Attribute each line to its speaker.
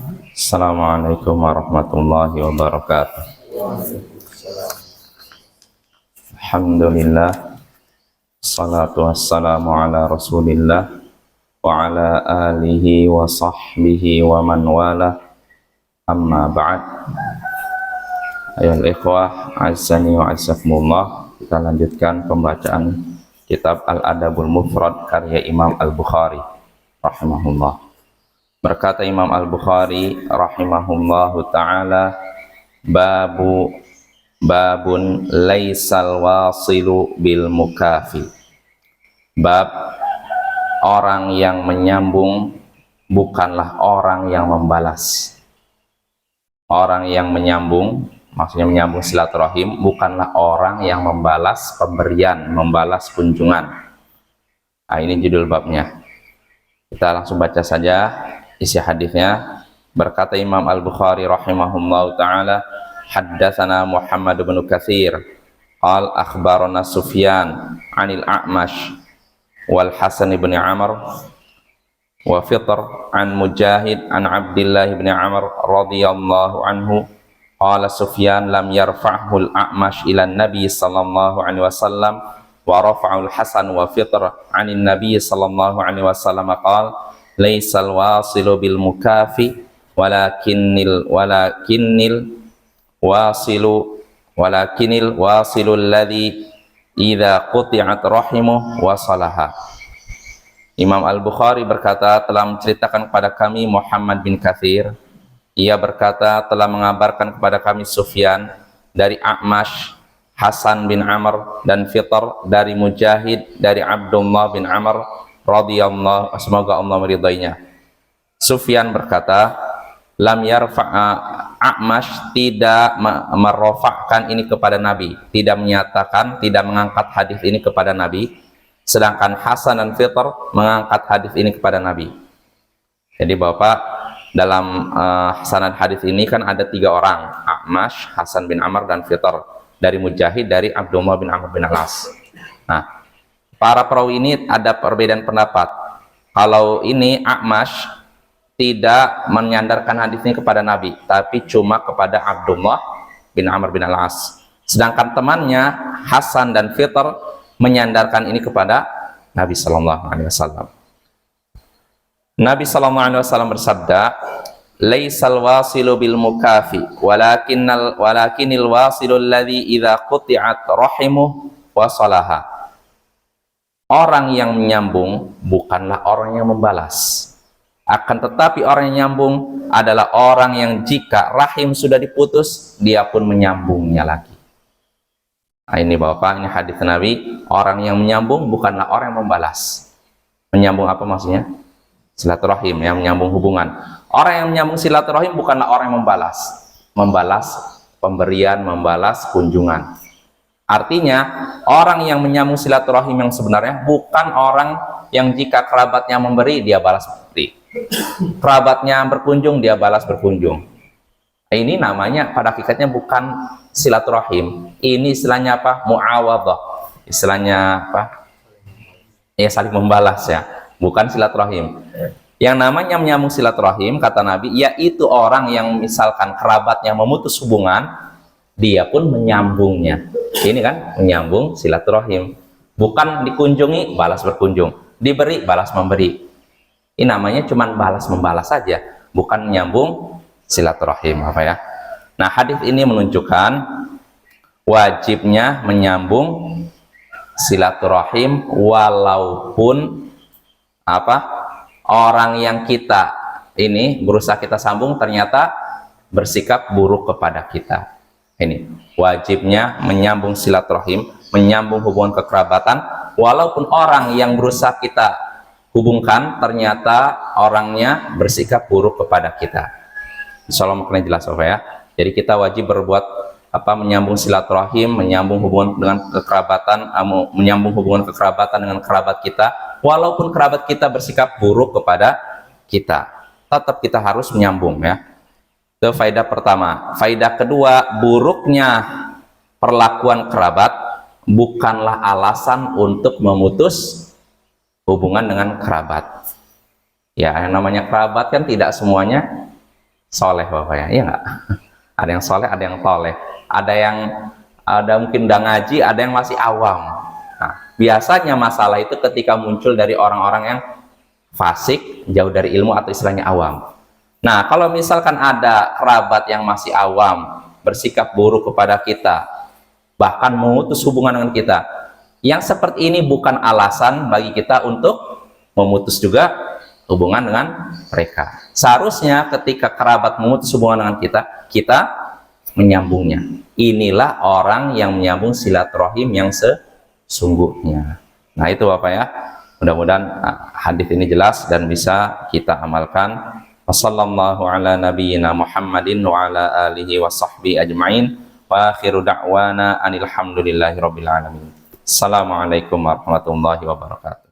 Speaker 1: Assalamualaikum warahmatullahi wabarakatuh. Alhamdulillah, salatu wassalamu ala rasulillah wa ala alihi wa sahbihi wa man wala, amma ba'd. Ayol ikhwah, azzani wa azzakumullah. Kita lanjutkan pembacaan kitab Al-Adabul Mufrad karya Imam Al-Bukhari rahimahullah. Berkata Imam Al-Bukhari rahimahullahu ta'ala, babun laisal wasilu bil mukafi. Bab orang yang menyambung bukanlah orang yang membalas. Orang yang menyambung, maksudnya menyambung silaturahim, bukanlah orang yang membalas pemberian, membalas kunjungan. Nah, ini judul babnya. Kita langsung baca saja isi hadisnya. Berkata Imam Al-Bukhari rahimahullahu ta'ala, haddatsana Muhammad bin Katsir qal akhbarana Sufyan 'anil A'mash wal Hasan bin Amr wa Fitr an Mujahid an Abdullah bin Amr radhiyallahu anhu qala Sufyan lam yarfa'hu al-A'mash ila an-nabi sallallahu alaihi wasallam wa rafa'u al-Hasan wa Fitr 'anil nabi sallallahu alaihi wasallam qala laisal wasilu bil mukafi walakinil wasilu alladhi idza quti'at rahimuhu wasalaha. Imam Al-Bukhari berkata, telah menceritakan kepada kami Muhammad bin Katsir. Ia berkata, telah mengabarkan kepada kami Sufyan dari A'mash, Hasan bin Amr dan Fitr dari Mujahid dari Abdullah bin Amr radhiyallahu, semoga Allah meridainya. Sufyan berkata, lam yarfa'a, A'mash tidak merofakkan ini kepada Nabi, tidak menyatakan, tidak mengangkat hadis ini kepada Nabi, sedangkan Hasan dan Fitr mengangkat hadis ini kepada Nabi. Jadi Bapak, dalam sanad hadis ini kan ada 3 orang, A'mash, Hasan bin Amr dan Fitr dari Mujahid dari Abdullah bin Amr bin Al-As. Nah, para perawi ini ada perbedaan pendapat. Kalau ini A'mash tidak menyandarkan hadis ini kepada Nabi, tapi cuma kepada Abdullah bin Amr bin Al-As. Sedangkan temannya Hasan dan Fitr menyandarkan ini kepada Nabi Sallallahu Alaihi Wasallam. Nabi Sallallahu Alaihi Wasallam bersabda, laisal wasilu bil mukafi, walakinil wasilu alladhi idza quti'at rahimuhu wasalaha. Orang yang menyambung bukanlah orang yang membalas. Akan tetapi orang yang menyambung adalah orang yang jika rahim sudah diputus, dia pun menyambungnya lagi. Nah, ini Bapak, ini hadis Nabi. Orang yang menyambung bukanlah orang yang membalas. Menyambung apa maksudnya? Silaturahim, yang menyambung hubungan. Orang yang menyambung silaturahim bukanlah orang yang membalas. Membalas pemberian, membalas kunjungan. Artinya, orang yang menyambung silaturahim yang sebenarnya bukan orang yang jika kerabatnya memberi, dia balas memberi. Kerabatnya berkunjung, dia balas berkunjung. Ini namanya pada hakikatnya bukan silaturahim. Ini istilahnya apa? Mu'awadhah. Istilahnya apa? Ya, saling membalas ya. Bukan silaturahim. Yang namanya menyambung silaturahim, kata Nabi, yaitu orang yang misalkan kerabatnya memutus hubungan, dia pun menyambungnya. Ini kan menyambung silaturahim. Bukan dikunjungi, balas berkunjung. Diberi, balas memberi. Ini namanya cuman balas membalas saja, bukan menyambung silaturahim, apa ya? Nah, hadis ini menunjukkan wajibnya menyambung silaturahim walaupun apa? Orang yang kita ini berusaha kita sambung ternyata bersikap buruk kepada kita. Ini wajibnya menyambung silaturahim, menyambung hubungan kekerabatan, walaupun orang yang berusaha kita hubungkan ternyata orangnya bersikap buruk kepada kita. Insyaallah maknanya jelas Bapak ya. Jadi kita wajib berbuat apa? Menyambung silaturahim, menyambung hubungan dengan kekerabatan, menyambung hubungan kekerabatan dengan kerabat kita, walaupun kerabat kita bersikap buruk kepada kita, tetap kita harus menyambung ya. Itu faedah pertama. Faedah kedua, buruknya perlakuan kerabat bukanlah alasan untuk memutus hubungan dengan kerabat. Ya, yang namanya kerabat kan tidak semuanya soleh Bapak ya, iya nggak? Ada yang soleh, ada yang toleh, ada mungkin udah ngaji, ada yang masih awam. Nah, biasanya masalah itu ketika muncul dari orang-orang yang fasik, jauh dari ilmu atau istilahnya awam. Nah, kalau misalkan ada kerabat yang masih awam, bersikap buruk kepada kita, bahkan memutus hubungan dengan kita, yang seperti ini bukan alasan bagi kita untuk memutus juga hubungan dengan mereka. Seharusnya ketika kerabat memutus hubungan dengan kita, kita menyambungnya. Inilah orang yang menyambung silaturahim yang sesungguhnya. Nah, itu Bapak ya. Mudah-mudahan hadis ini jelas dan bisa kita amalkan. Wassallallahu ala nabiyyina Muhammadin wa ala alihi wa sahbihi ajma'in. Wa akhiru da'wana anil hamdulillahi rabbil alamin. Assalamualaikum warahmatullahi wabarakatuh.